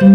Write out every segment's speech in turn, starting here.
What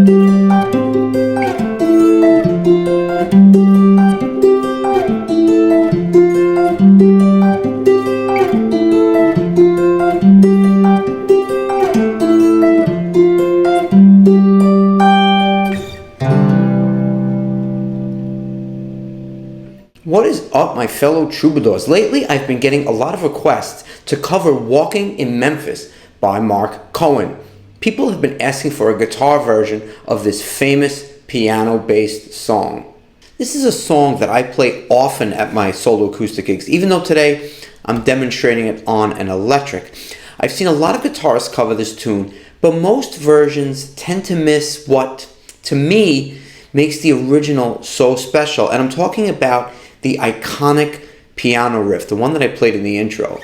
is up, my fellow troubadours? Lately, I've been getting a lot of requests to cover Walking in Memphis by Marc Cohn. People have been asking for a guitar version of this famous piano-based song. This is a song that I play often at my solo acoustic gigs, even though today I'm demonstrating it on an electric. I've seen a lot of guitarists cover this tune, but most versions tend to miss what, to me, makes the original so special. And I'm talking about the iconic piano riff, the one that I played in the intro.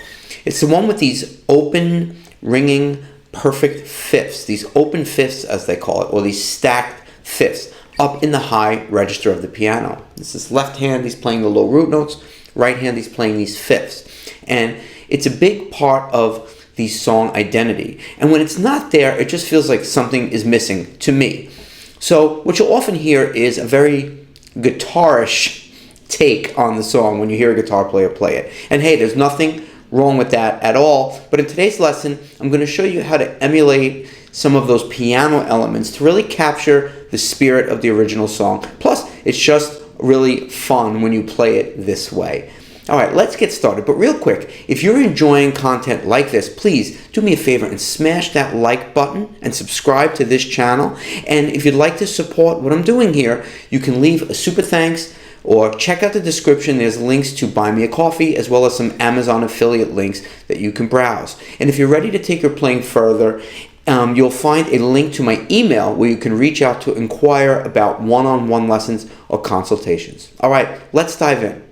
It's the one with these open, ringing, perfect fifths, these open fifths as they call it, or these stacked fifths up in the high register of the piano. This is left hand, he's playing the low root notes, right hand, he's playing these fifths. And it's a big part of the song identity. And when it's not there, it just feels like something is missing to me. So what you'll often hear is a very guitarish take on the song when you hear a guitar player play it. And hey, there's nothing wrong with that at all. But in today's lesson, I'm going to show you how to emulate some of those piano elements to really capture the spirit of the original song. Plus, it's just really fun when you play it this way. All right, let's get started. But real quick, if you're enjoying content like this, please do me a favor and smash that like button and subscribe to this channel. And if you'd like to support what I'm doing here, you can leave a super thanks or check out the description. There's links to buy me a coffee as well as some Amazon affiliate links that you can browse. And if you're ready to take your playing further, you'll find a link to my email where you can reach out to inquire about one-on-one lessons or consultations. All right, let's dive in.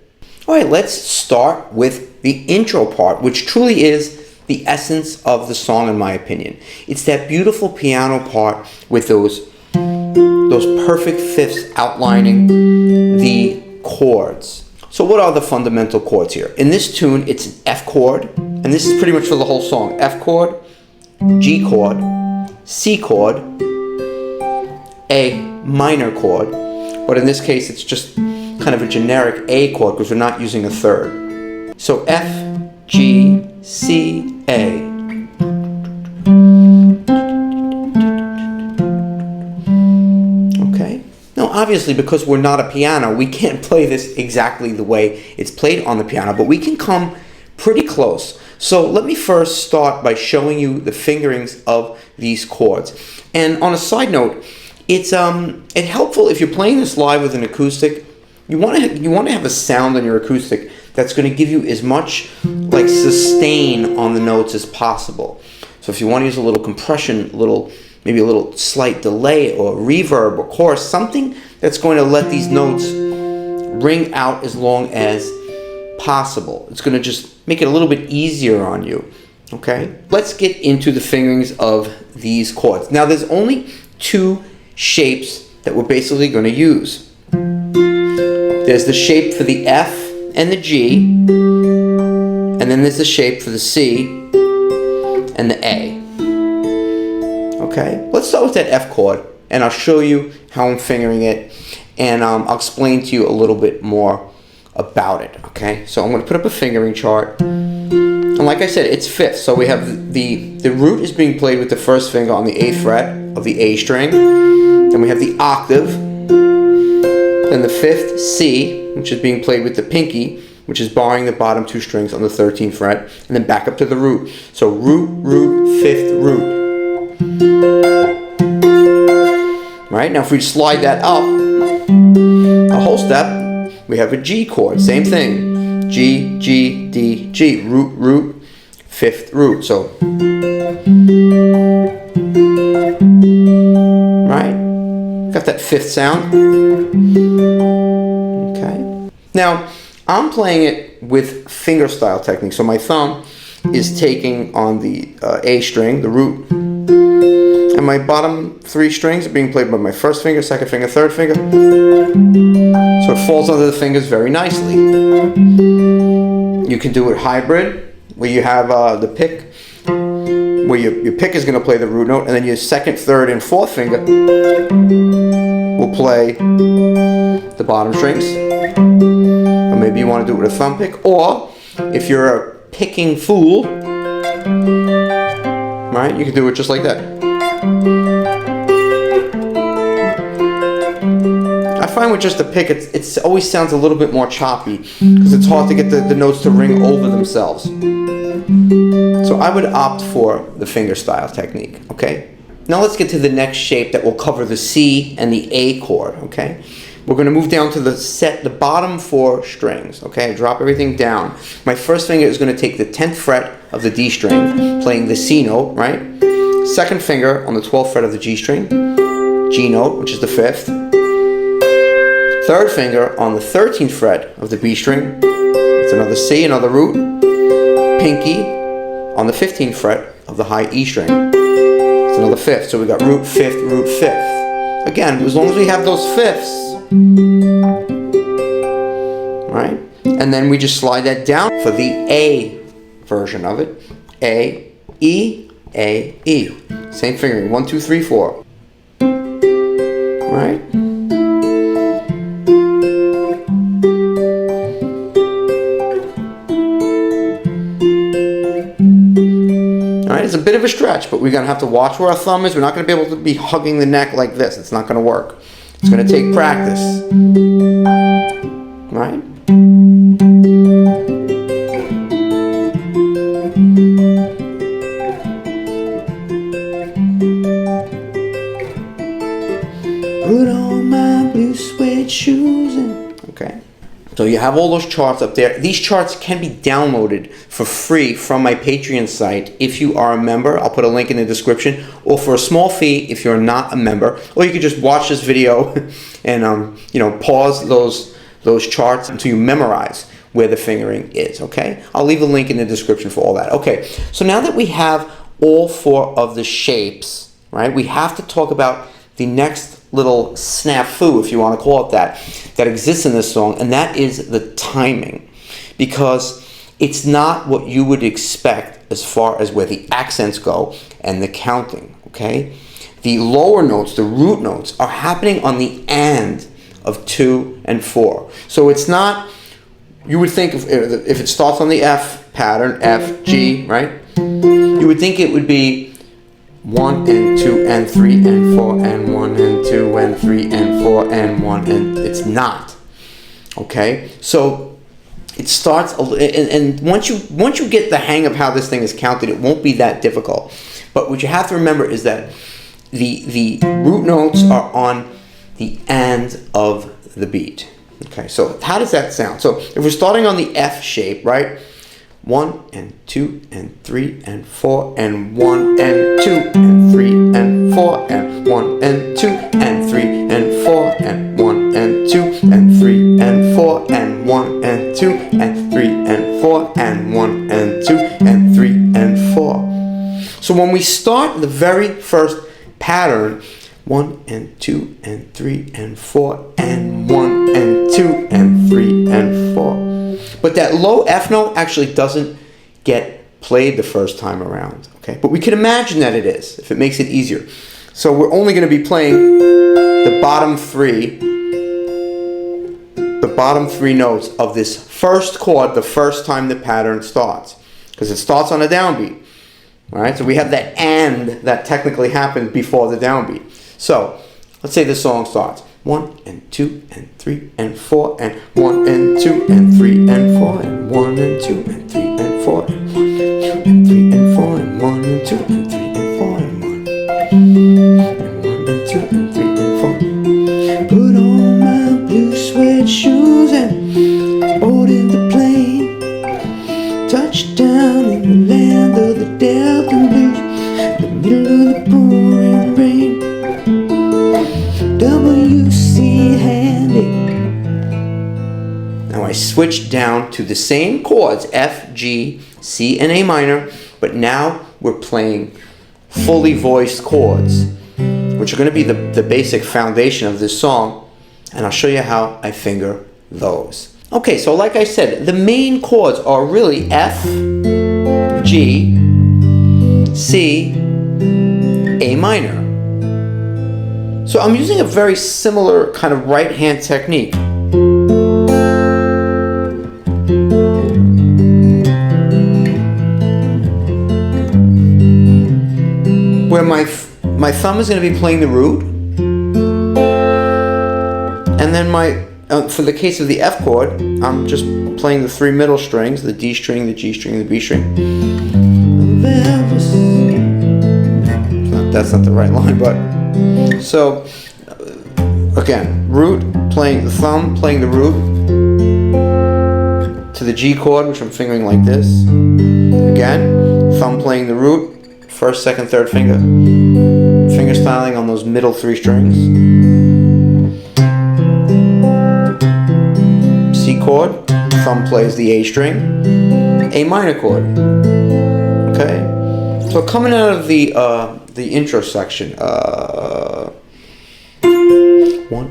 All right, let's start with the intro part, which truly is the essence of the song in my opinion. It's that beautiful piano part with those perfect fifths outlining the chords. So what are the fundamental chords here? In this tune, it's an F chord, and this is pretty much for the whole song. F chord, G chord, C chord, A minor chord, but in this case it's just kind of a generic A chord because we're not using a third. So F, G, C, A. Okay. Now obviously because we're not a piano, we can't play this exactly the way it's played on the piano, but we can come pretty close. So let me first start by showing you the fingerings of these chords. And on a side note, it's helpful if you're playing this live with an acoustic. You want to have a sound on your acoustic that's going to give you as much like sustain on the notes as possible. So if you want to use a little compression, maybe a little slight delay or reverb or chorus, something that's going to let these notes ring out as long as possible. It's going to just make it a little bit easier on you. Okay, let's get into the fingerings of these chords. Now there's only two shapes that we're basically going to use. There's the shape for the F and the G, and then there's the shape for the C and the A. Okay, let's start with that F chord, and I'll show you how I'm fingering it, and I'll explain to you a little bit more about it. Okay, so I'm going to put up a fingering chart, and like I said, it's fifths. So we have the root is being played with the first finger on the 8th fret of the A string, then we have the octave, then the 5th C, which is being played with the pinky, which is barring the bottom two strings on the 13th fret, and then back up to the root. So root, root, 5th, root. Right, now if we slide that up a whole step, we have a G chord, same thing. G, G, D, G, root, root, 5th root. So, right, got that 5th sound. Okay. Now, I'm playing it with fingerstyle technique. So my thumb is taking on the A string, the root, and my bottom three strings are being played by my first finger, second finger, third finger. So it falls under the fingers very nicely. You can do it hybrid, where you have the pick where your pick is going to play the root note, and then your second, third, and fourth finger will play the bottom strings. Or maybe you want to do it with a thumb pick, or if you're a picking fool, right, you can do it just like that. I find with just a pick, it always sounds a little bit more choppy because it's hard to get the notes to ring over themselves. So I would opt for the fingerstyle technique, okay? Now let's get to the next shape that will cover the C and the A chord, okay? We're going to move down to the bottom 4 strings, okay? Drop everything down. My first finger is going to take the 10th fret of the D string, playing the C note, right? Second finger on the 12th fret of the G string, G note, which is the 5th. Third finger on the 13th fret of the B string, it's another C, another root. Pinky on the 15th fret of the high E string, it's another 5th. So we got root 5th, root 5th. Again, as long as we have those 5ths, right? And then we just slide that down for the A version of it. A, E, A, E. Same fingering, 1, 2, 3, 4. Right? Alright, it's a bit of a stretch, but we're going to have to watch where our thumb is. We're not going to be able to be hugging the neck like this. It's not going to work. It's going to take practice. Right? Put on my blue suede shoes and... Okay. So you have all those charts up there. These charts can be downloaded for free from my Patreon site if you are a member. I'll put a link in the description. Or for a small fee if you're not a member. Or you could just watch this video and pause those charts until you memorize where the fingering is, okay? I'll leave a link in the description for all that. Okay, so now that we have all 4 of the shapes, right, we have to talk about the next little snafu, if you want to call it that exists in this song, and that is the timing. Because it's not what you would expect as far as where the accents go and the counting, okay? The lower notes, the root notes, are happening on the and of 2 and 4. So it's not, you would think if it starts on the F pattern, F, G, right? You would think it would be 1 and 2 and 3 and 4 and 1 and 2 and 3 and 4 and 1, and it's not. Okay? So it starts, and once you get the hang of how this thing is counted, it won't be that difficult. But what you have to remember is that the root notes are on the and of the beat. Okay, so how does that sound? So if we're starting on the F shape, right? 1 and 2 and 3 and 4 and 1 and 2 and 3 and 4 and 1 and 2 and 3 and 4 and 1 and 2 and 3 and 4 and 1 and 2 and 3 and 4 and 1 and 2 and 3 and 4. So when we start the very first pattern, 1 and 2 and 3 and 4 and 1 and 2 and 3 and 4. But that low F note actually doesn't get played the first time around, okay? But we can imagine that it is, if it makes it easier. So we're only going to be playing the bottom three notes of this first chord the first time the pattern starts, because it starts on a downbeat, all right? So we have that and that technically happened before the downbeat. So let's say the song starts. 1 and 2 and 3 and 4 and 1 and 2 and 3 and 4 and 1 and 2 and 3 and 4 and 1 and 3 and 4 and 1 and 2 and 3 and 4 and 1 and 2 and 3 and 4. Put on my blue suede shoes and boarded the plane. Touchdown in the land of the Delta Blues, the middle of the pouring rain. W.C. Handy. Now I switched down to the same chords, F, G, C, and A minor, but now we're playing fully voiced chords, which are going to be the basic foundation of this song, and I'll show you how I finger those. Okay, so like I said, the main chords are really F, G, C, A minor. So I'm using a very similar kind of right hand technique. Where my thumb is going to be playing the root, and then for the case of the F chord, I'm just playing the three middle strings, the D string, the G string, the B string. That's not the right line, but so again, root, playing the thumb, playing the root to the G chord, which I'm fingering like this. Again, thumb playing the root, first, second, third finger. Finger styling on those middle three strings. C chord, thumb plays the A string. A minor chord. Okay? So coming out of the intro section, 1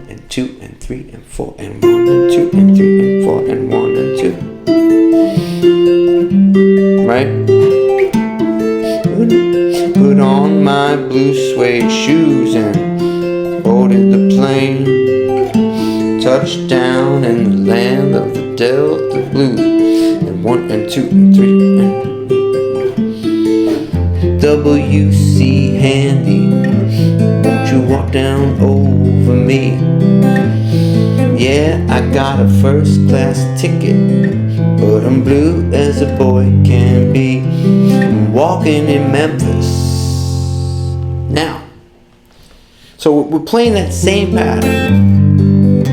and 2 and 3 and 4 and 1 and 2 and 3 and 4 and 1 and 2. Right? Put on my blue suede shoes and boarded the plane. Touched down in the land of the Delta Blues. And 1 and 2 and 3 and WC Handy, won't you walk down over me? Yeah, I got a first class ticket, but I'm blue as a boy can be. I'm walking in Memphis. Now, so we're playing that same pattern.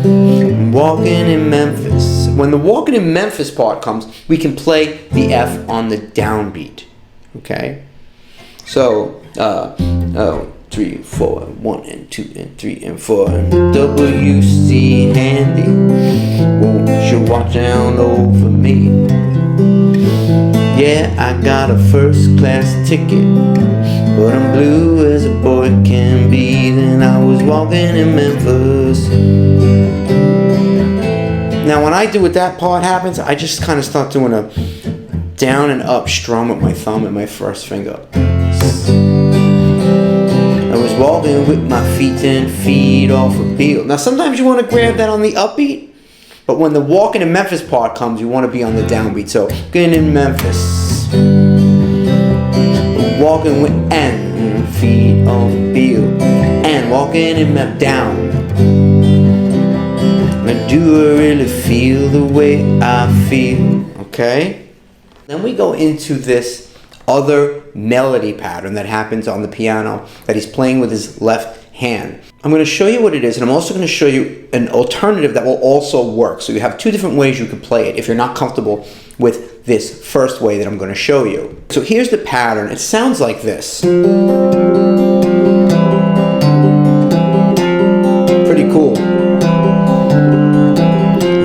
I'm walking in Memphis. When the walking in Memphis part comes, we can play the F on the downbeat. Okay? So, 3, 4, 1 and 2 and 3 and 4 and WC Handy, won't you walk down over me? Yeah, I got a first class ticket, but I'm blue as a boy can be. Then I was walking in Memphis. Now when I do what that part happens, I just kind of start doing a down and up strum with my thumb and my first finger. I was walking with my feet 10 feet off a peel. Now sometimes you want to grab that on the upbeat, but when the walking in Memphis part comes, you want to be on the downbeat. So walking in Memphis, walking with and feet off a peel, and walking in Memphis down. But do I really feel the way I feel? Okay. Then we go into this other melody pattern that happens on the piano that he's playing with his left hand. I'm going to show you what it is, and I'm also going to show you an alternative that will also work. So you have two different ways you could play it if you're not comfortable with this first way that I'm going to show you. So here's the pattern. It sounds like this. Pretty cool.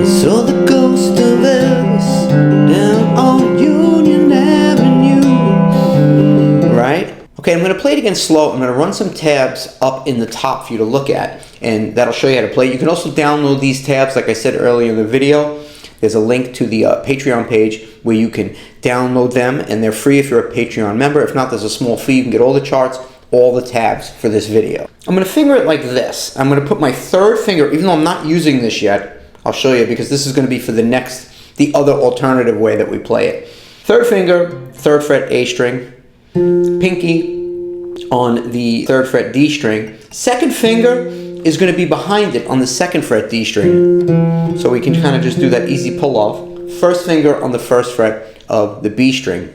So the ghost of Elvis down on Union Avenue. Right? Okay, I'm going to play it again slow. I'm going to run some tabs up in the top for you to look at, and that'll show you how to play. You can also download these tabs, like I said earlier in the video. There's a link to the Patreon page where you can download them, and they're free if you're a Patreon member. If not, there's a small fee. You can get all the charts, all the tabs for this video. I'm going to finger it like this. I'm going to put my third finger, even though I'm not using this yet, I'll show you because this is going to be for the other alternative way that we play it. Third finger, 3rd fret A string, pinky on the 3rd fret D string. Second finger is going to be behind it on the 2nd fret D string. So we can kind of just do that easy pull off. First finger on the 1st fret of the B string.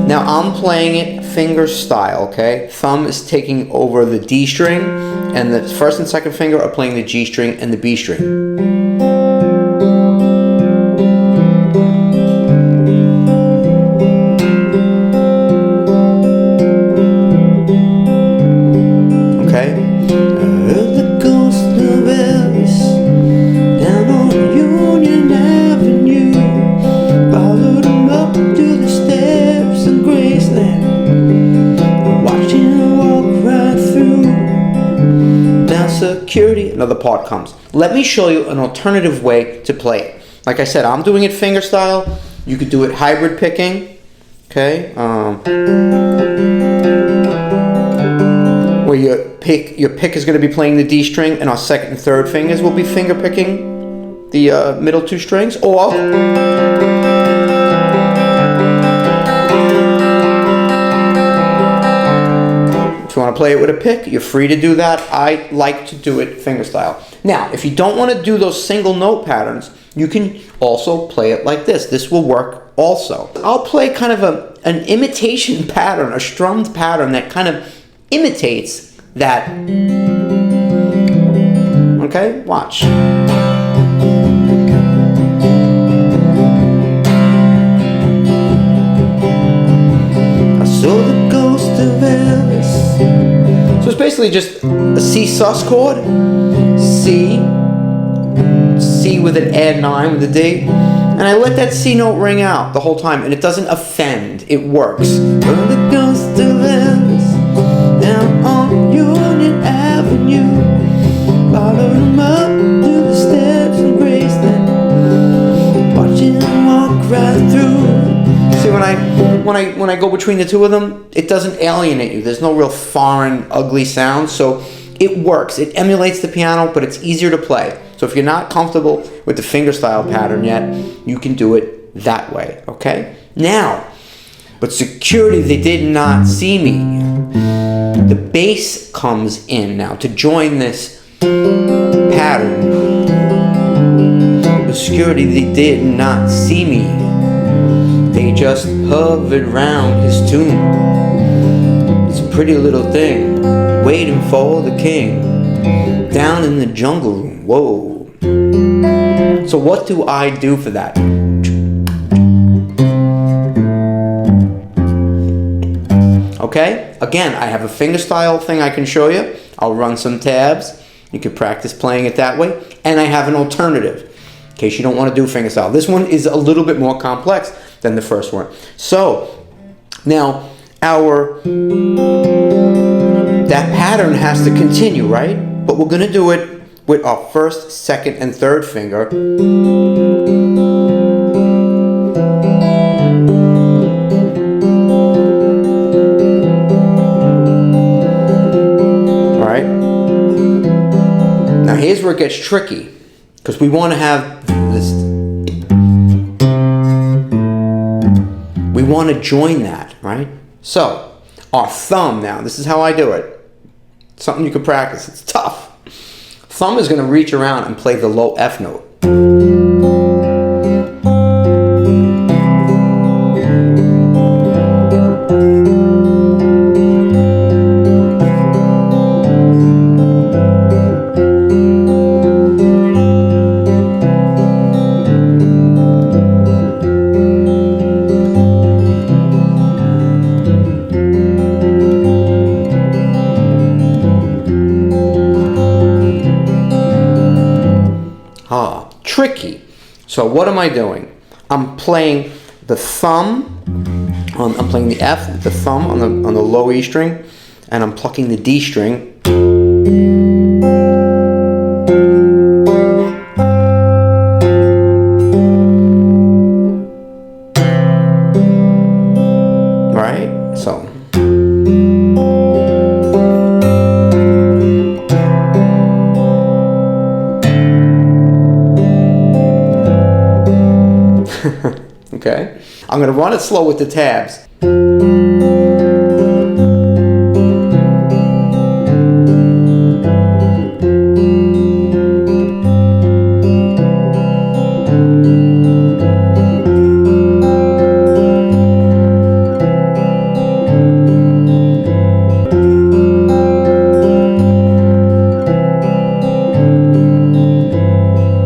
Now I'm playing it finger style, okay? Thumb is taking over the D string, and the 1st and 2nd finger are playing the G string and the B string. Okay? I heard the ghost of Elvis down on Union security, another part comes. Let me show you an alternative way to play it. Like I said, I'm doing it finger style. You could do it hybrid picking, okay? Where your pick is going to be playing the D string, and our second and third fingers will be finger picking the middle two strings, or if you want to play it with a pick, you're free to do that. I like to do it finger style. Now, if you don't want to do those single note patterns, you can also play it like this. This will work also. I'll play kind of an imitation pattern, a strummed pattern that kind of imitates that. Okay, watch. I saw the ghost of Elvis. So it's basically just a C sus chord, C with an add 9 with a D, and I let that C note ring out the whole time, and it doesn't offend, it works. From the ghost of Elvis, down on Union Avenue, followed him up to the steps of Graceland, watching him walk right through. See, when I go between the two of them, it doesn't alienate you. There's no real foreign, ugly sound, so it works. It emulates the piano, but it's easier to play. So if you're not comfortable with the fingerstyle pattern yet, you can do it that way, okay? Now, but security, they did not see me. The bass comes in now to join this pattern. But security, they did not see me. They just hovered round his tomb. It's a pretty little thing, waiting for the king, down in the jungle room. Whoa. So what do I do for that? Okay, again, I have a fingerstyle thing I can show you. I'll run some tabs. You can practice playing it that way. And I have an alternative, in case you don't want to do fingerstyle. This one is a little bit more complex than the first one. So, now, that pattern has to continue, right? But we're going to do it with our first, second, and third finger. All right. Now here's where it gets tricky, because we want to have this. We want to join that, right? So, our thumb now, this is how I do it. Something you can practice. It's tough. Thumb is going to reach around and play the low F note. Tricky. So what am I doing? I'm playing the thumb. I'm playing the F with the thumb on the low E string, and I'm plucking the D string. All right. So. Okay, I'm going to run it slow with the tabs.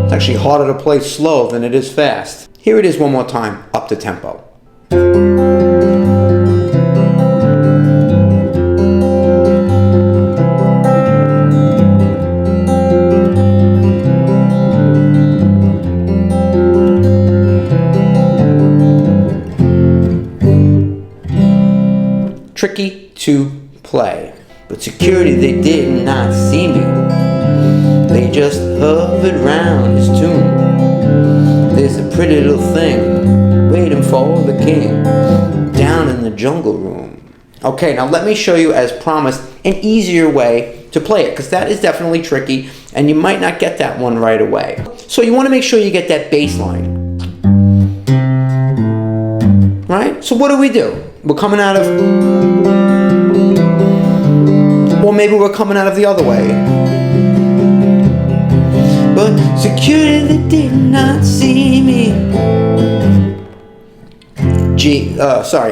It's actually harder to play slow than it is fast. Here it is one more time, up the tempo. Tricky to play, but security, they did not see me. They just hovered round his tomb. There's a pretty little thing waiting for the king down in the jungle room. Okay, now let me show you, as promised, an easier way to play it, because that is definitely tricky and you might not get that one right away. So you want to make sure you get that bass line. Right? So what do? We're coming out of, or maybe we're coming out of the other way. But security, they did not see me.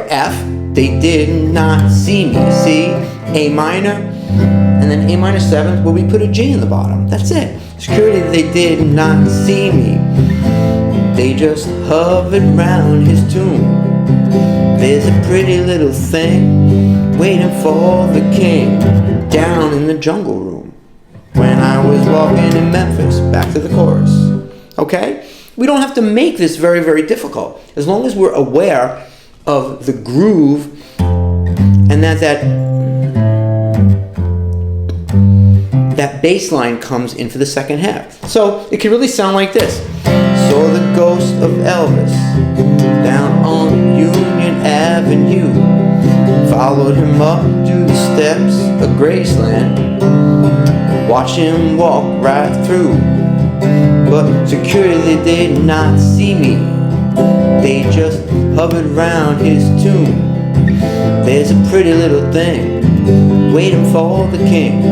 F, they did not see me. C, A minor, and then A minor 7th, where we put a G in the bottom. That's it. Security, they did not see me. They just hovered round his tomb. There's a pretty little thing waiting for the king down in the jungle room. When I was walking in Memphis, back to the chorus. Okay? We don't have to make this very, very difficult. As long as we're aware of the groove and that bass line comes in for the second half. So it can really sound like this. Saw the ghost of Elvis down on Union Avenue. Followed him up to the steps of Graceland. Watch him walk right through. But security did not see me. They just hovered round his tomb. There's a pretty little thing waiting for the king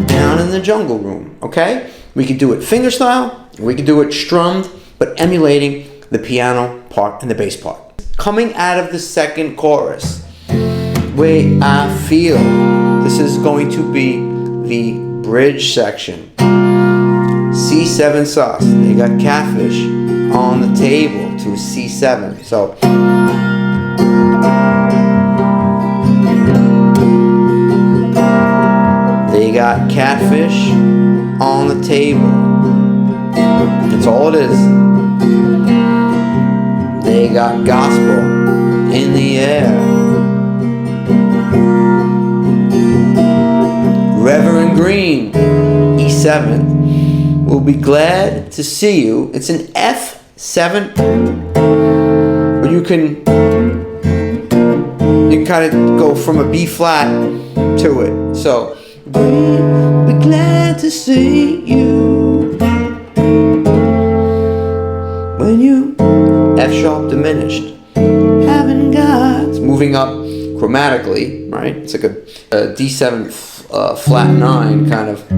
down in the jungle room. Okay? We could do it fingerstyle, we could do it strummed, but emulating the piano part and the bass part. Coming out of the second chorus, way I feel, this is going to be the bridge section. C7 sus. They got Catfish on the table to a C7. So they got Catfish on the table. That's all it is. They got gospel in the air. Reverend Green, E7. We'll be glad to see you. It's an F7, but you can kind of go from a B flat to it. So we'll be glad to see you when you F sharp diminished. Haven't got. It's moving up chromatically, right? It's like a D7 flat 9 kind of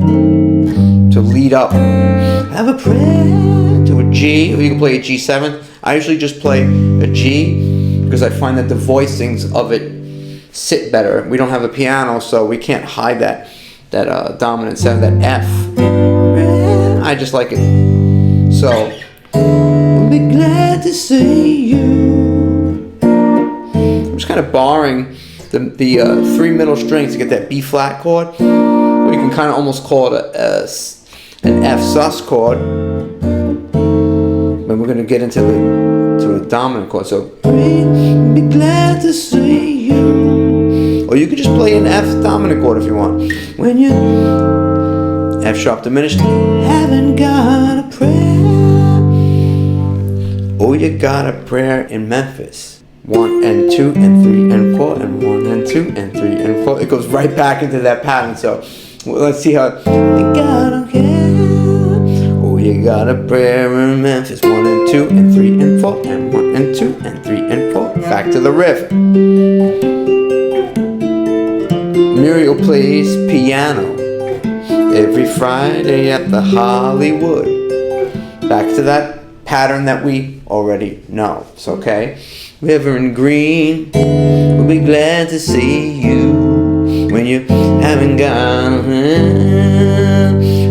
to lead up. Have a prayer to a G, or you can play a G7. I usually just play a G because I find that the voicings of it sit better. We don't have a piano, so we can't hide that dominant 7, that F. I just like it. So we'll be glad to see you. I'm just kind of borrowing the 3 middle strings to get that B flat chord. Or you can kind of almost call it an F sus chord. But we're going to get into a dominant chord. So we'll be glad to see you. Or you could just play an F dominant chord if you want. When you F sharp diminished, haven't got a prayer. Oh, you got a prayer in Memphis. 1 and 2 and 3 and 4 and 1 and 2 and 3 and 4. It goes right back into that pattern. So let's see how. You got a prayer. Oh, you got a prayer in Memphis. 1 and 2 and 3 and 4 and 1 and 2 and 3 and 4. Back to the riff. Muriel plays piano every Friday at the Hollywood. Back to that pattern that we already know. It's okay. Reverend Green, we'll be glad to see you when you haven't got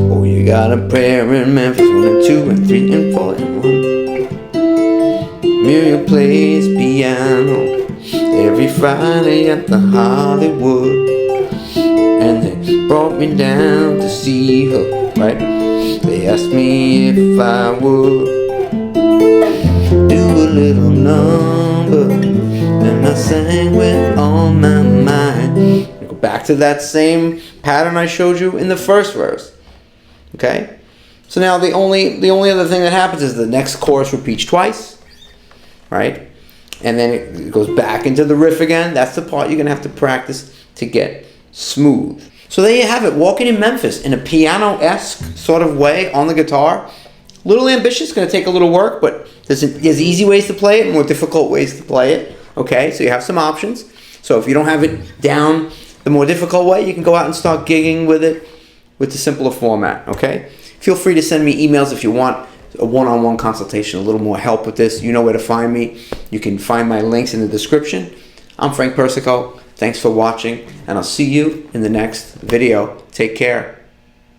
oh, you got a prayer in Memphis. 1 and 2 and 3 and 4 and 1. Muriel plays piano every Friday at the Hollywood. And they brought me down to see her, right? They asked me if I would do a little number, and I sang with all my mind. Go back to that same pattern I showed you in the first verse. Okay? So now the only other thing that happens is the next chorus repeats twice, right? And then it goes back into the riff again. That's the part you're going to have to practice to get smooth. So there you have it, Walking in Memphis in a piano-esque sort of way on the guitar. A little ambitious, going to take a little work, but there's easy ways to play it and more difficult ways to play it. Okay, so you have some options. So if you don't have it down the more difficult way, you can go out and start gigging with it with the simpler format, okay? Feel free to send me emails if you want a one-on-one consultation, a little more help with this. You know where to find me. You can find my links in the description. I'm Frank Persico. Thanks for watching, and I'll see you in the next video. Take care.